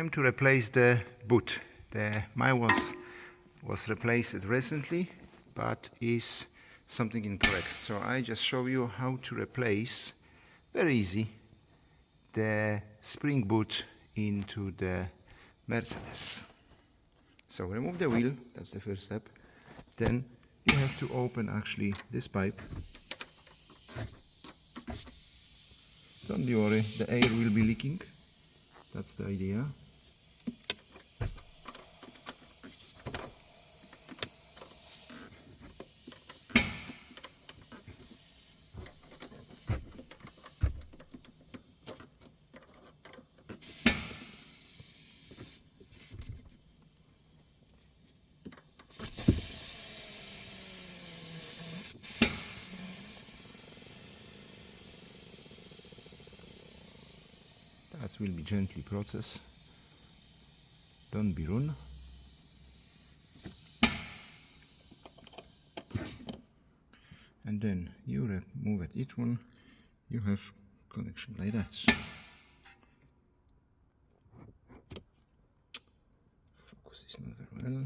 time to replace the boot. Mine was replaced recently, but is something incorrect. So I just show you how to replace, very easy, the spring boot into the Mercedes. So remove the wheel, that's the first step. Then you have to open actually this pipe. Don't worry, the air will be leaking. That's the idea. That will be gently processed. Don't be run. And then you remove it one. You have connection like that. Focus is not very well.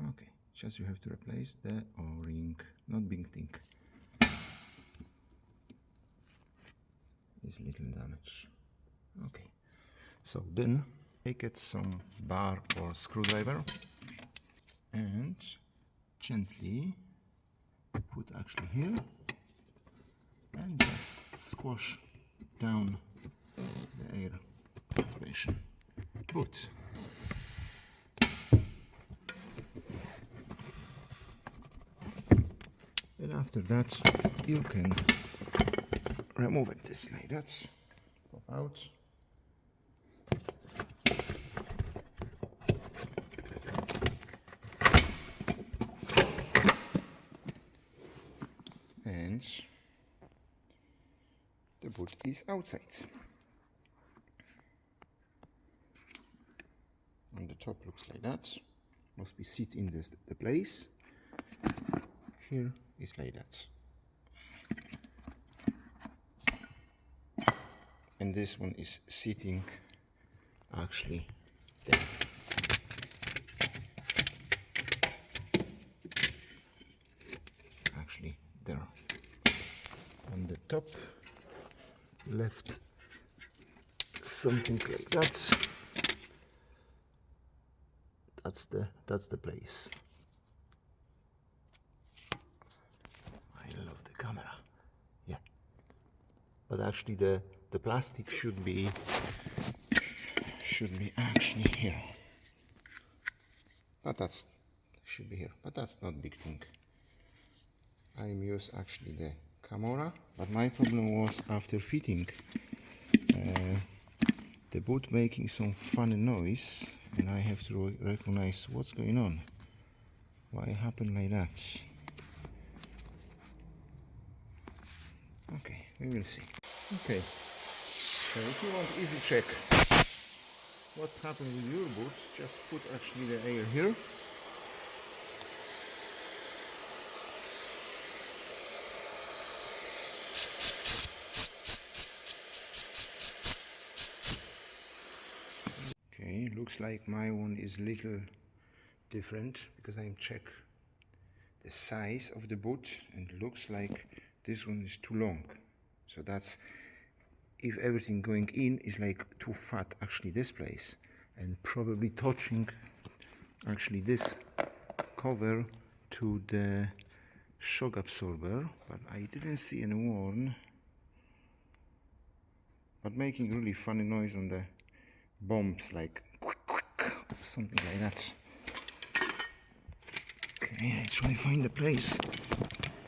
Okay, just you have to replace the O-ring, not big thing. Is little damage. Okay, so then take it some bar or screwdriver and gently put actually here and just squash down the air suspension boot. And after that you can remove it this like that, pop out. And the boot is outside. And the top looks like that. Must be sit in the place. Here is like that. And this one is sitting actually there. Actually there. On the top left something like that. That's the place. I love the camera. Yeah. But actually the plastic should be actually here. But that's should be here. But that's not big thing. I'm use actually the camera, but my problem was after fitting the boot making some funny noise, and I have to recognize what's going on. Why it happened like that? Okay, we will see. Okay, so if you want easy check what's happened with your boot, just put actually the air here. Okay, looks like my one is little different because I'm check the size of the boot and looks like this one is too long. So that's if everything going in is like too fat actually this place, and probably touching actually this cover to the shock absorber, but I didn't see any one, but making really funny noise on the bumps, like something like that. Okay, I try to find the place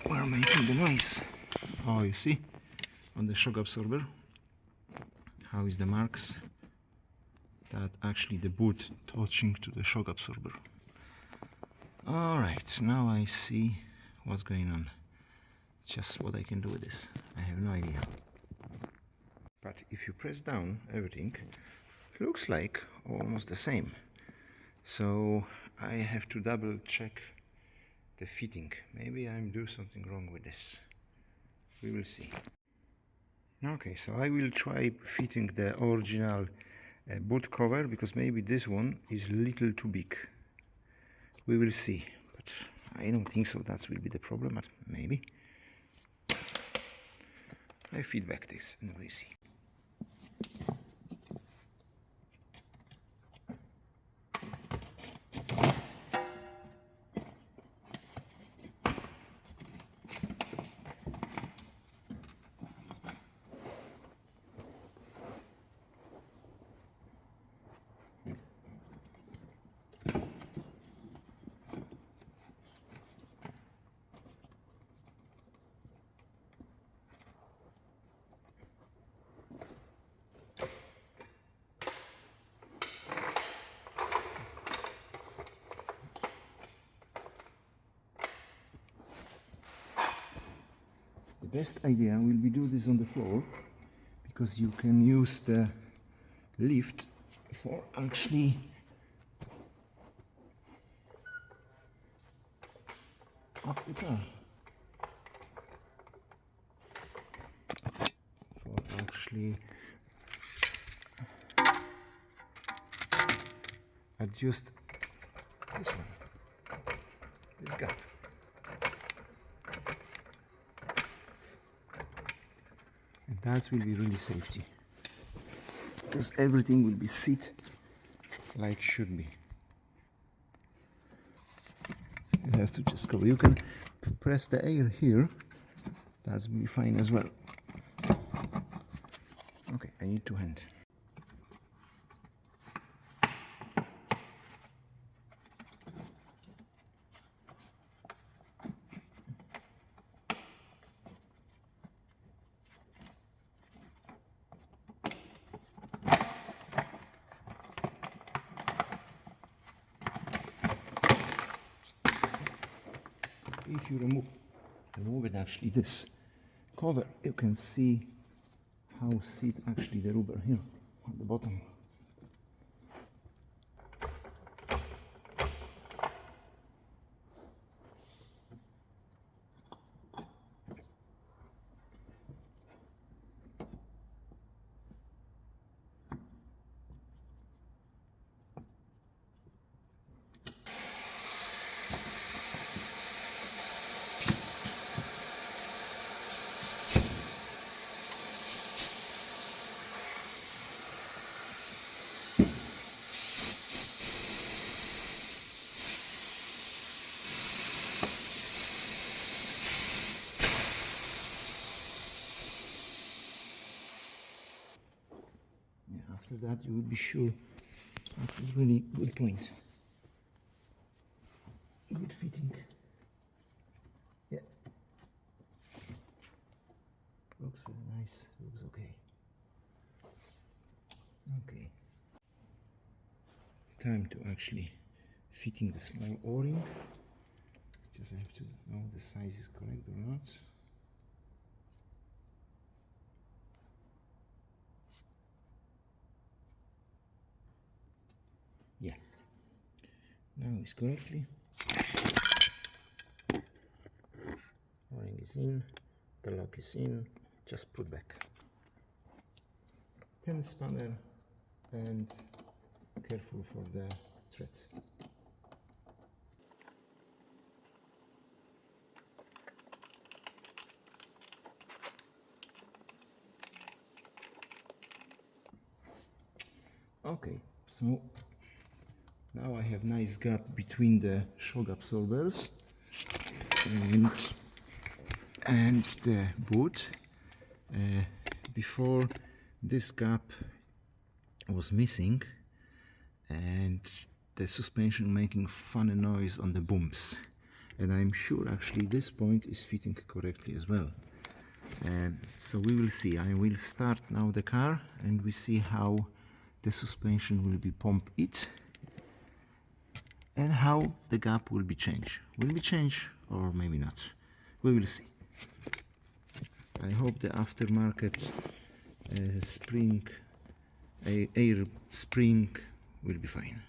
where I'm making the noise. Oh, you see on the shock absorber how is the marks that actually the boot touching to the shock absorber. All right, now I see what's going on. Just what I can do with this, I have no idea. But if you press down everything, it looks like almost the same. So I have to double check the fitting. Maybe I'm doing something wrong with this. We will see. Okay, so I will try fitting the original boot cover, because maybe this one is a little too big. We will see, but I don't think so that will be the problem, but maybe. I feedback this and we see. The best idea will be do this on the floor, because you can use the lift for actually up the car. For actually adjust this one, this gap. And that will be really safety, because everything will be sit like should be. You have to just go. You can press the air here, that's will be fine as well. Okay, I need two hands. If you remove it actually this cover, you can see how sit actually the rubber here at the bottom. After that you will be sure that is really good point. Good fitting. Yeah. Looks very nice, looks okay. Okay. Time to actually fitting the small O-ring. Just have to know the size is correct or not. Yeah, now it's correctly. O-ring is in, the lock is in, just put back. 10 spanner and careful for the thread. Okay, so now I have nice gap between the shock absorbers and the boot. Before, this gap was missing and the suspension making funny noise on the bumps, and I'm sure actually this point is fitting correctly as well. So we will see. I will start now the car and we see how the suspension will be pumped it and how the gap will be changed. Will be changed or maybe not. We will see. I hope the aftermarket spring air spring will be fine.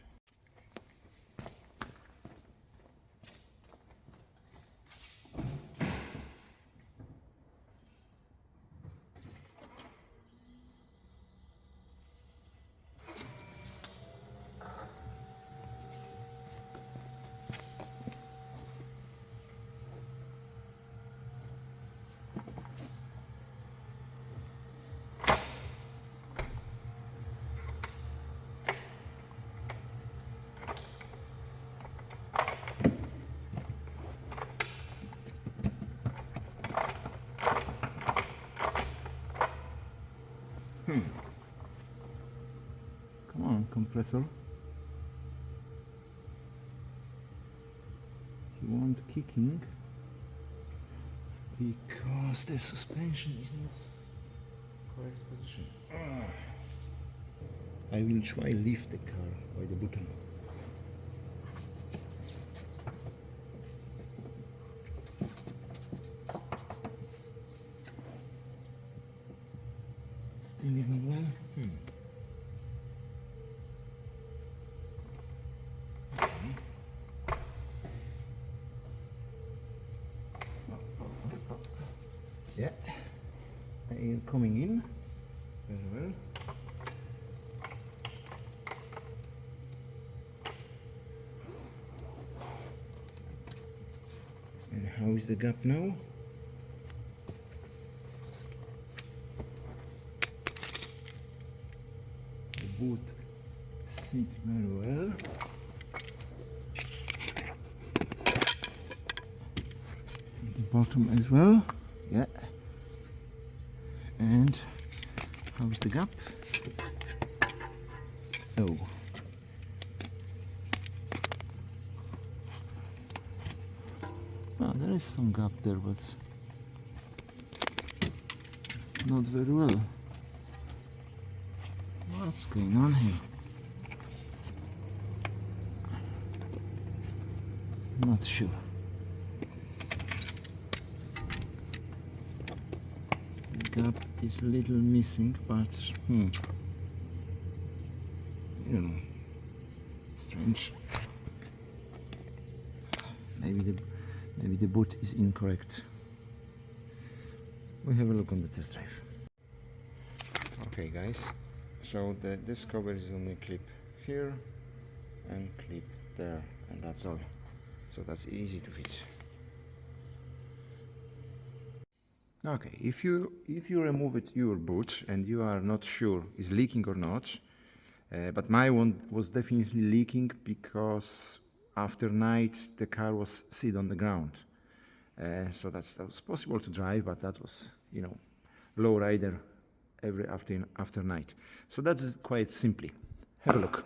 Come on, compressor. He won't kicking because the suspension is not correct position. I will try lift the car by the button. Still isn't well. Yeah, air coming in very well. And how is the gap now? The boot sits very well. The bottom as well. Yeah. And how is the gap? Oh. Well, there is some gap there, but not very well. What's going on here? Not sure. The gap is a little missing, but you know, strange. Maybe the boot is incorrect. We have a look on the test drive. Okay, guys. So this cover is only clip here and clip there, and that's all. So that's easy to fit. Okay, if you remove your boot and you are not sure is leaking or not, but my one was definitely leaking because after night the car was sit on the ground. So that was possible to drive, but that was, you know, low rider every after night. So that's quite simply. Have a look.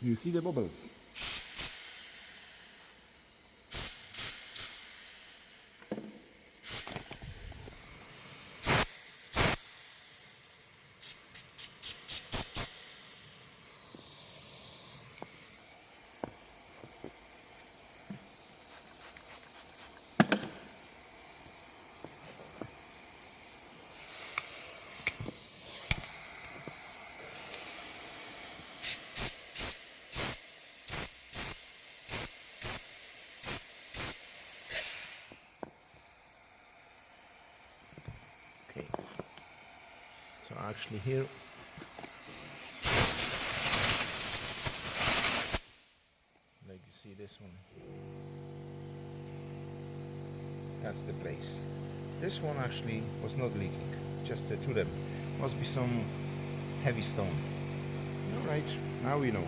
You see the bubbles? Okay. So actually here like you see this one, that's the place. This one actually was not leaking, just the two of them. Must be some heavy stone. Alright, now we know.